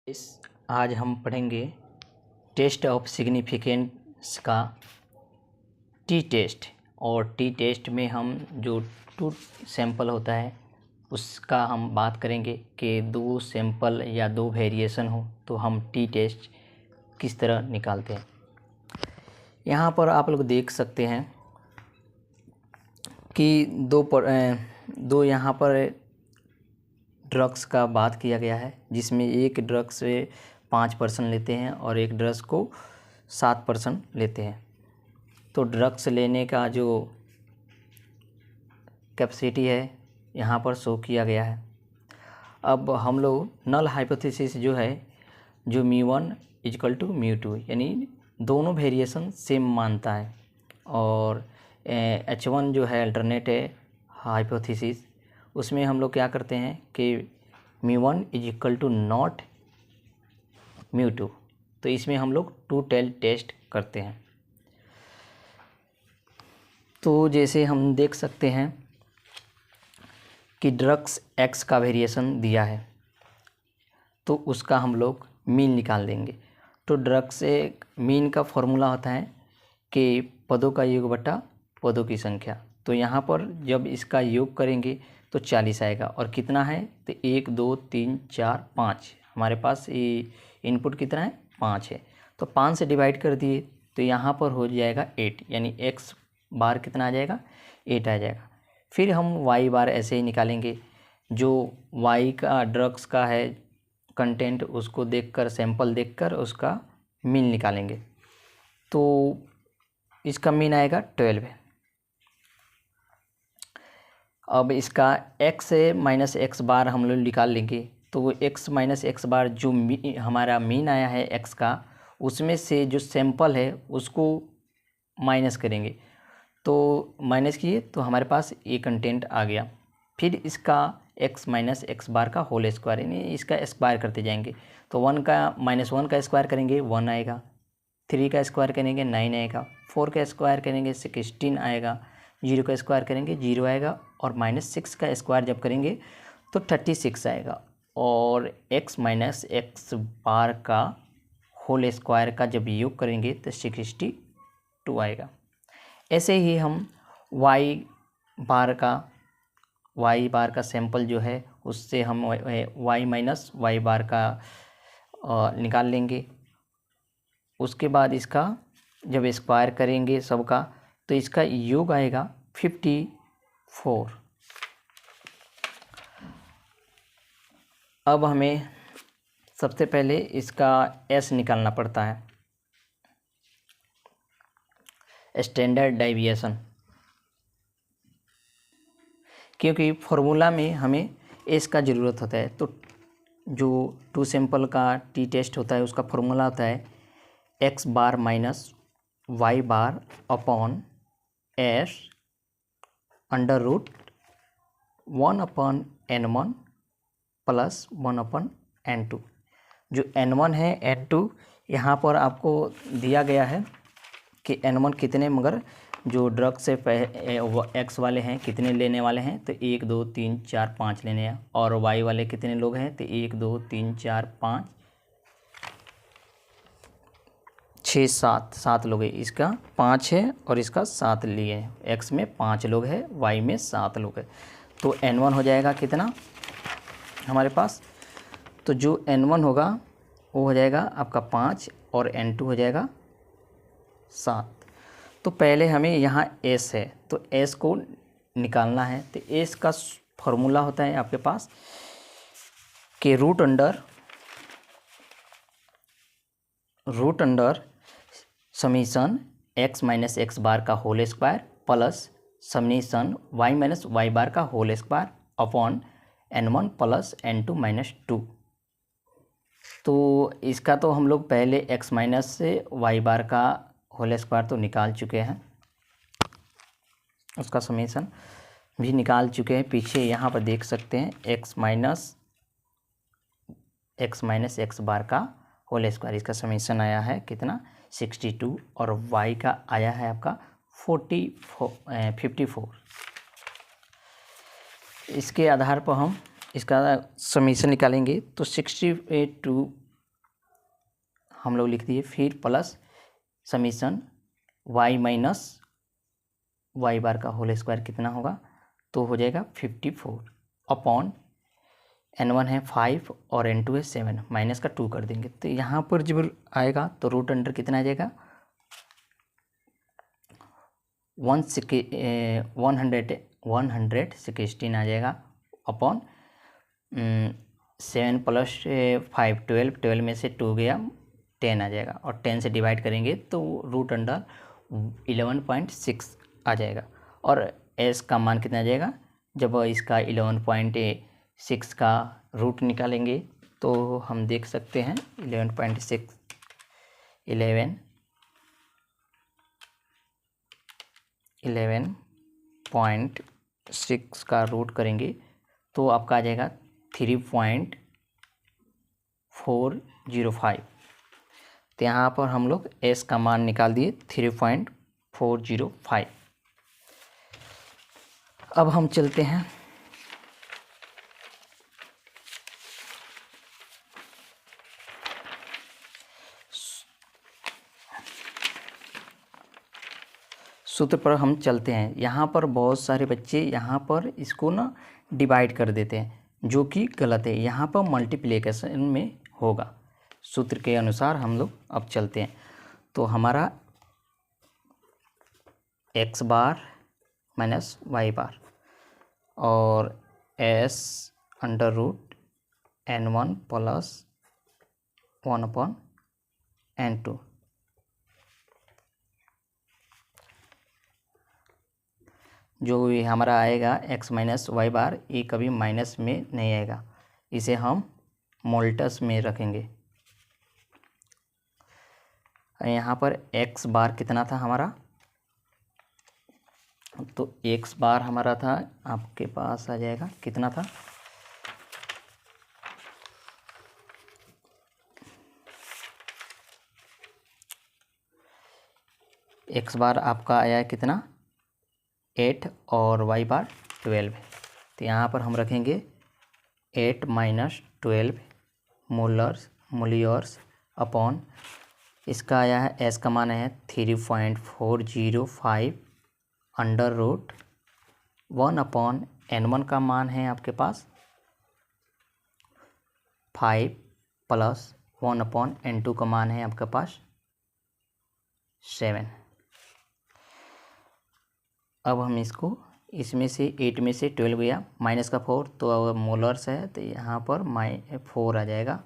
आज हम पढ़ेंगे टेस्ट ऑफ सिग्निफिकेंस का टी टेस्ट। और टी टेस्ट में हम जो टू सैंपल होता है उसका हम बात करेंगे कि दो सैंपल या दो वेरिएशन हो तो हम टी टेस्ट किस तरह निकालते हैं। यहाँ पर आप लोग देख सकते हैं कि दो यहाँ पर ड्रग्स का बात किया गया है, जिसमें एक ड्रग से 5% लेते हैं और एक ड्रग्स को 7% लेते हैं। तो ड्रग्स लेने का जो कैपेसिटी है यहाँ पर शो किया गया है। अब हम लोग नल हाइपोथेसिस जो है, जो μ1 = μ2 यानी दोनों वेरिएशन सेम मानता है, और H1 जो है अल्टरनेट है हाइपोथेसिस, उसमें हम लोग क्या करते हैं कि μ1 = नॉट μ2। तो इसमें हम लोग टू टेल टेस्ट करते हैं। तो जैसे हम देख सकते हैं कि ड्रग्स X का वेरिएशन दिया है तो उसका हम लोग मीन निकाल देंगे। तो ड्रग्स से मीन का फॉर्मूला होता है कि पदों का योग बटा पदों की संख्या। तो यहाँ पर जब इसका योग करेंगे तो 40 आएगा, और कितना है तो 1 2 3 4 5, हमारे पास ये इनपुट कितना है 5 है। तो 5 से डिवाइड कर दिए तो यहाँ पर हो जाएगा 8, यानी x बार कितना आ जाएगा 8 आ जाएगा। फिर हम y बार ऐसे ही निकालेंगे, जो y का ड्रग्स का है कंटेंट उसको देखकर, सैंपल देखकर उसका मीन निकालेंगे। तो इसका मीन आएगा 12 है। अब इसका x माइनस एक्स बार हम लोग निकाल लेंगे। तो x माइनस एक्स बार जो हमारा मीन आया है x का, उसमें से जो सैंपल है उसको माइनस करेंगे। तो माइनस किए तो हमारे पास ये कंटेंट आ गया। फिर इसका x माइनस एक्स बार का होल स्क्वायर, यानी इसका स्क्वायर करते जाएंगे। तो 1 का -1 का स्क्वायर करेंगे 1 आएगा, 3 का स्क्वायर करेंगे 9 आएगा, 4 का स्क्वायर करेंगे 16 आएगा, 0 का स्क्वायर करेंगे 0 आएगा, और -6 का स्क्वायर जब करेंगे तो 36 आएगा। और x माइनस एक्स बार का होल स्क्वायर का जब योग करेंगे तो 62 आएगा। ऐसे ही हम y बार का सैंपल जो है उससे हम y माइनस y बार का निकाल लेंगे। उसके बाद इसका जब स्क्वायर करेंगे सबका तो इसका योग आएगा 54। अब हमें सबसे पहले इसका s निकालना पड़ता है, स्टैंडर्ड डेविएशन, क्योंकि फॉर्मूला में हमें s का ज़रूरत होता है। तो जो टू सैंपल का टी टेस्ट होता है उसका फॉर्मूला होता है x bar minus y bar upon s √1/n1 plus 1/n2। जो n1 है n2 यहाँ पर आपको दिया गया है कि n1 कितने, मगर जो ड्रग से x वाले हैं कितने लेने वाले हैं तो 1 2 3 4 5 लेने हैं, और y वाले कितने लोग हैं तो 1 2 3 4 5 6 7 लोग हैं। इसका 5 है और इसका 7 लिए हैं। x में 5 लोग हैं, y में 7 लोग हैं। तो n1 हो जाएगा कितना हमारे पास, तो जो n1 होगा वो हो जाएगा आपका 5 और n2 हो जाएगा 7। तो पहले हमें यहाँ s है तो s को निकालना है। तो s का फॉर्मूला होता है आपके पास कि root under summation x minus X bar का whole square plus summation y minus Y bar का whole square upon n1 plus n2 minus 2। तो इसका तो हम लोग पहले x माइनस से वाई बार का होल स्क्वायर तो निकाल चुके हैं, उसका समीशन भी निकाल चुके हैं। पीछे यहाँ पर देख सकते हैं x माइनस एक्स बार का होल स्क्वायर, इसका समीशन आया है कितना 62, और y का आया है आपका 54। इसके आधार पर हम इसका समीशन निकालेंगे। तो 62 हम लोग लिख दिए, फिर plus summation y minus Y bar का होल स्क्वायर कितना होगा, तो हो जाएगा 54 अपॉन n1 है 5 और n2 है 7, माइनस का 2 कर देंगे। तो यहाँ पर जब आएगा तो रूट अंडर कितना आ जाएगा, 116 आ जाएगा अपॉन 7 प्लस 5 12, 12 में से 2 गया 10 आ जाएगा, और 10 से डिवाइड करेंगे तो रूट अंडर 11.6 आ जाएगा। और एस का मान कितना आ जाएगा, जब इसका 11.6 का रूट निकालेंगे तो हम देख सकते हैं 11.6 का रूट करेंगे तो आपका आ जाएगा 3.405। तो यहाँ पर हम लोग एस का मान निकाल दिए 3.405। अब हम चलते हैं सूत्र पर, हम चलते हैं। यहाँ पर बहुत सारे बच्चे यहाँ पर इसको ना डिवाइड कर देते हैं, जो कि गलत है। यहाँ पर मल्टीप्लिकेशन में होगा। सूत्र के अनुसार हम लोग अब चलते हैं। तो हमारा x बार माइनस वाई बार और s under root n1 plus 1/n2 जो भी हमारा आएगा x माइनस वाई बार, ये कभी माइनस में नहीं आएगा, इसे हम मोल्टस में रखेंगे। यहाँ पर x बार कितना था हमारा, तो x बार हमारा था, आपके पास आ जाएगा कितना था, x बार आपका आया है कितना 8 और y बार 12। तो यहाँ पर हम रखेंगे 8 माइनस 12 मोलियर्स अपॉन, इसका आया है s का मान है 3.405 अंडर रूट 1/n1 का मान है आपके पास 5 प्लस 1/n2 का मान है आपके पास 7। अब हम इसको, इसमें से 8 में से 12 गया माइनस का 4, तो अब मोलर्स है तो यहाँ पर 4 आ जाएगा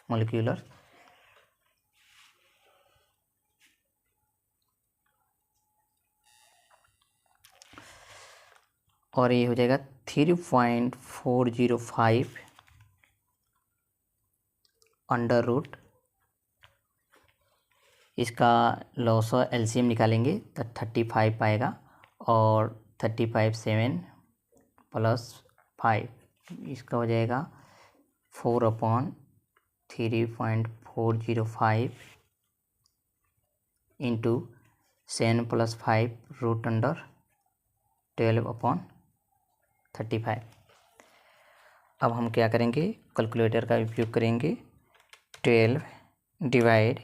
मोलिक्यूलर। और ये हो जाएगा 3.405 अंडर रूट, इसका लॉस एलसीएम निकालेंगे तो 35 आएगा, और 35 7 प्लस 5, इसका हो जाएगा 4/3.405 इंटू 7 प्लस 5 रूट अंडर 12/35। अब हम क्या करेंगे, कैलकुलेटर का उपयोग करेंगे। 12 डिवाइड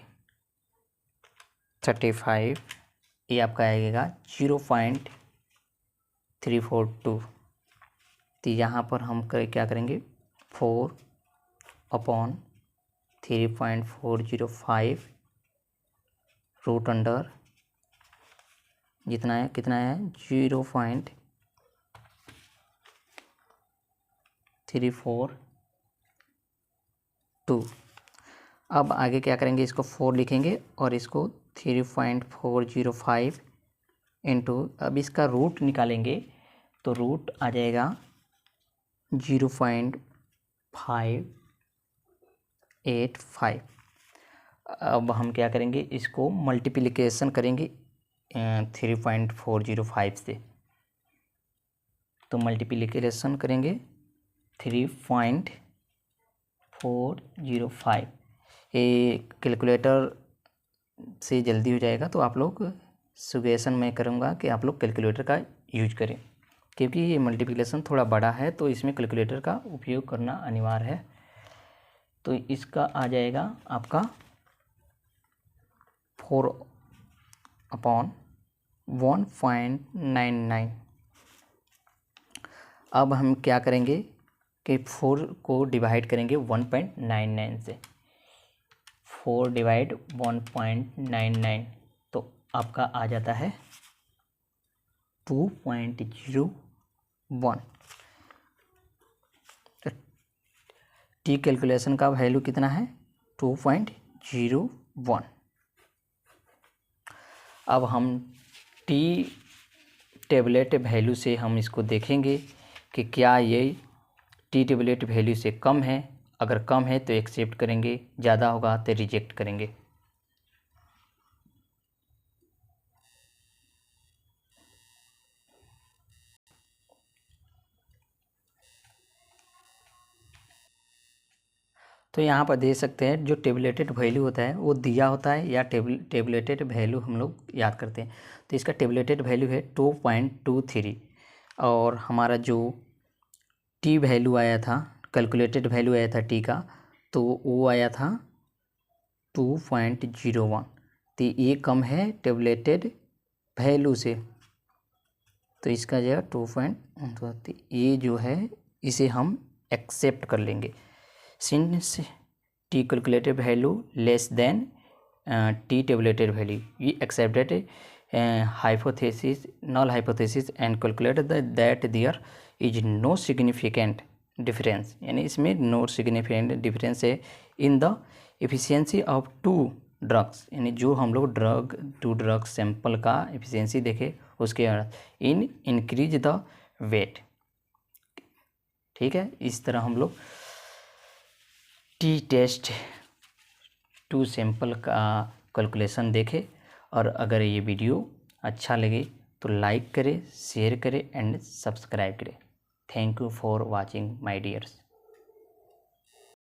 35, ये आपका आएगा 0.342। तो यहाँ पर हम क्या करेंगे 4/3.405 रूट अंडर जितना है कितना है 0.342। अब आगे क्या करेंगे, इसको 4 लिखेंगे और इसको 3.405 इंटू, अब इसका रूट निकालेंगे तो रूट आ जाएगा 0.585। अब हम क्या करेंगे, इसको मल्टीप्लिकेशन करेंगे 3.405 से, तो मल्टीप्लिकेशन करेंगे 3.405। ये कैलकुलेटर से जल्दी हो जाएगा, तो आप लोग सजेशन मैं करूँगा कि आप लोग कैलकुलेटर का यूज करें, क्योंकि ये मल्टीप्लिकेशन थोड़ा बड़ा है तो इसमें कैलकुलेटर का उपयोग करना अनिवार्य है। तो इसका आ जाएगा आपका 4/1.99। अब हम क्या करेंगे कि 4 को डिवाइड करेंगे 1.99 से। 4 डिवाइड 1.99 तो आपका आ जाता है 2.01। टी कैलकुलेशन का वैल्यू कितना है? 2.01। अब हम टी टेबलेट वैल्यू से हम इसको देखेंगे कि क्या ये टी टेबलेट वैल्यू से कम है। अगर कम है तो एक्सेप्ट करेंगे, ज़्यादा होगा तो रिजेक्ट करेंगे। तो यहाँ पर देख सकते हैं जो टेबलेटेड वैल्यू होता है वो दिया होता है या टेबलेटेड वैल्यू हम लोग याद करते हैं। तो इसका टेबलेटेड वैल्यू है 2.23 और हमारा जो टी वैल्यू आया था, कैलकुलेटेड वैल्यू आया था टी का, तो वो आया था 2.01। तो ये कम है टेबलेटेड वैल्यू से, तो इसका जो है 2. ये जो है इसे हम एक्सेप्ट कर लेंगे। Since T calculated value less than T tabulated value, we accepted hypothesis, null hypothesis and calculated that there is no significant difference, यानी इसमें no significant difference है in the efficiency of two drugs, यानी जो हम लोग to drug sample का efficiency देखे उसके इन इंक्रीज द वेट। ठीक है, इस तरह हम लोग टी टेस्ट टू सैंपल का कैलकुलेशन देखें। और अगर ये वीडियो अच्छा लगे तो लाइक करें, शेयर करें एंड सब्सक्राइब करें। Thank you for watching my dears.